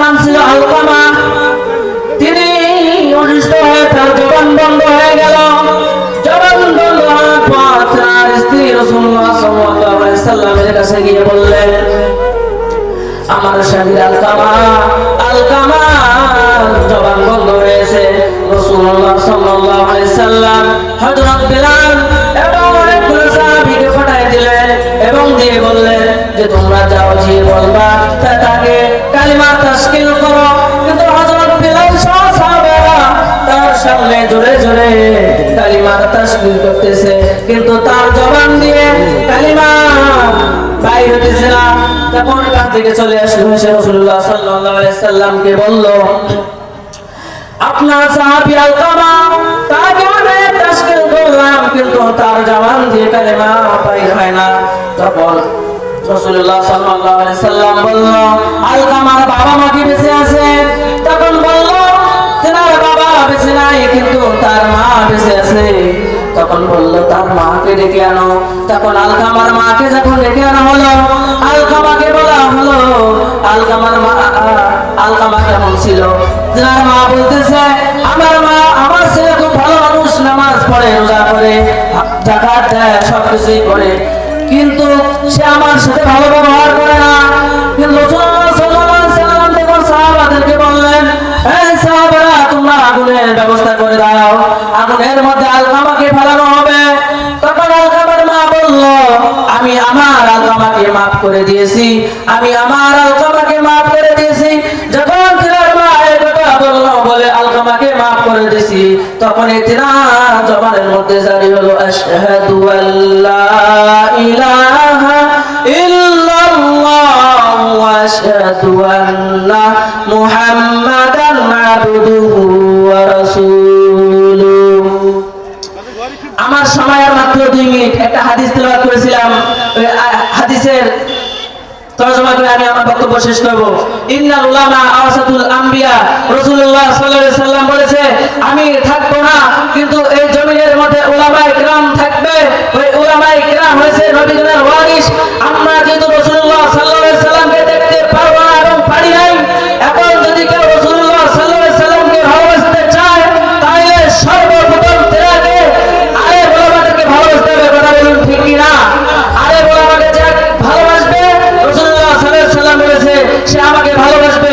নাম ছিল আলকামা। তিনি অসুস্থ হয়ে তার জবান বন্ধ হয়ে গেল। জবান বন্ধ হওয়ার পর তার স্ত্রী রাসূলুল্লাহ সাল্লাল্লাহু আলাইহি সাল্লামের কাছে গিয়ে বললেন, আমার স্বামী আলকামা জবান বন্ধ হয়েছে। রাসূলুল্লাহ সাল্লাল্লাহু আলাইহি সাল্লাম হযরত বিলাল এবং অনেকগুলো সাহাবীকে পাঠিয়ে দিলেন এবং দিয়ে বললেন যে তোমরা যাও গিয়ে বলবা তাকে কালিমা তাশকিল করো। কিন্তু হযরত বিলাল সহ সাহাবারা তার সামনে জোরে জোরে কালিমা তাশকিল করতেছে, কিন্তু তার জবান দিয়ে কালিমা বাইর হতেছে না। তখন কান থেকে চলে আসলো, এসে রাসূলুল্লাহ সাল্লাল্লাহু আলাইহি সাল্লামকে বলল, আপনার সাহাবী আলকামা তাকে আমি তাশকিল করলাম, কিন্তু তার জবান দিয়ে কালিমা বাইর হয় না। তখন রাসূলুল্লাহ সাল্লাল্লাহু আলাইহি সাল্লাম বলল, আলকামার বাবা মা কি বেঁচে আছে? তখন বলল, তার বাবা বেঁচে নাই, কিন্তু তার মা বেঁচে আছে। তখন বলল, তার মাকে ডেকে আনো। তখন আলকামার মাকে যখন ডেকে আনা হলো, আলকামাকে বলা হলো আলকামার মা আলকামা কেমন ছিল। যার মা বলতেছে, আমার মা আমার ছেলে খুব ভালো মানুষ, নামাজ পড়ে, রোজা করে, যাকাত দেয়, সবকিছুই করে, কিন্তু সে আমার সাথে ভালো ব্যবহার করে না। কিন্তু রাসূলুল্লাহ সাল্লাল্লাহু আলাইহি সাল্লাম তখন সাহাবাদেরকে বললেন, এই সাহাবারা তোমরা আগুনের ব্যবস্থা করে দাও, আগুনের মধ্যে আলকামাকে ফেলানো হবে। তখন আলকামার মা বলল, আমি আমার আলকামাকে মাফ করে দিয়েছি, আমি আমার আলকামাকে মাফ করে দিয়েছি। যখন তিনার মা এই কথা বলল, বলে আলকামাকে মাফ করে দিয়েছি, তখন তিনার জবানের মধ্যে জারি হলো আশহাদু আল্লা ইলাহা ইল্লাল্লাহ ওয়া আশহাদু আন্না মুহাম্মাদান আবদুহু ওয়া রাসূলুহু। আমার সময় আর মাত্র 2 মিনিট। একটা হাদিস তেলাওয়াত করেছিলাম, হাদিসের তরজমা করে আমি আমার বক্তব্য শেষ করব। ইন্নাল উলামা আওয়াসাতুল আম্বিয়া। রাসূলুল্লাহ সাল্লাল্লাহু আলাইহি সাল্লাম বলেছে, আমি থাকবো না, কিন্তু এই জমিনের মধ্যে উলামায়ে কিরাম থাকবে। ওই উলামায়ে কিরাম হয়েছে নবীগণের ওয়ারিস। আমরা যেহেতু রাসূলুল্লাহ সাল্লাল্লাহু আলাইহি সাল্লামকে দেখতে পারবো না এবং পারি নাই, এখন যদি কেউ রাসূলুল্লাহ সাল্লাল্লাহু আলাইহি সাল্লামকে ভালোবাসতে চায়, তাহলে সর্বপ্রথম তাকে আলেম উলামাদেরকে ভালোবাসতে হবে। কথা বলুন ঠিক কি না? আলেম উলামাকে যে ভালোবাসবে, রাসূলুল্লাহ সাল্লাল্লাহু আলাইহি সাল্লাম বলেছে সে আমাকে ভালোবাসবে।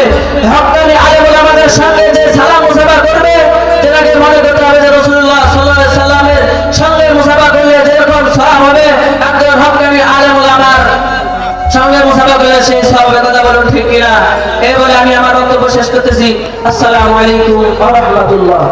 হক্কানি আলেম উলামাদের সঙ্গে যে সালাম মুসাফা করবে, তাকে মনে করতে হবে যে রাসূলুল্লাহ সাল্লাল্লাহু আলাইহি সাল্লামের সঙ্গে মুসাফা করলে যেরকম সওয়াব হবে, একজন হক্কানি আলেম উলামার সঙ্গে মুসাফা করলে সেই সওয়াব হবে। কথা বলুন ঠিক কি না? এই বলে আমি আমার বক্তব্য শেষ করতেছি। আসসালামু আলাইকুম ওয়া রাহমাতুল্লাহ।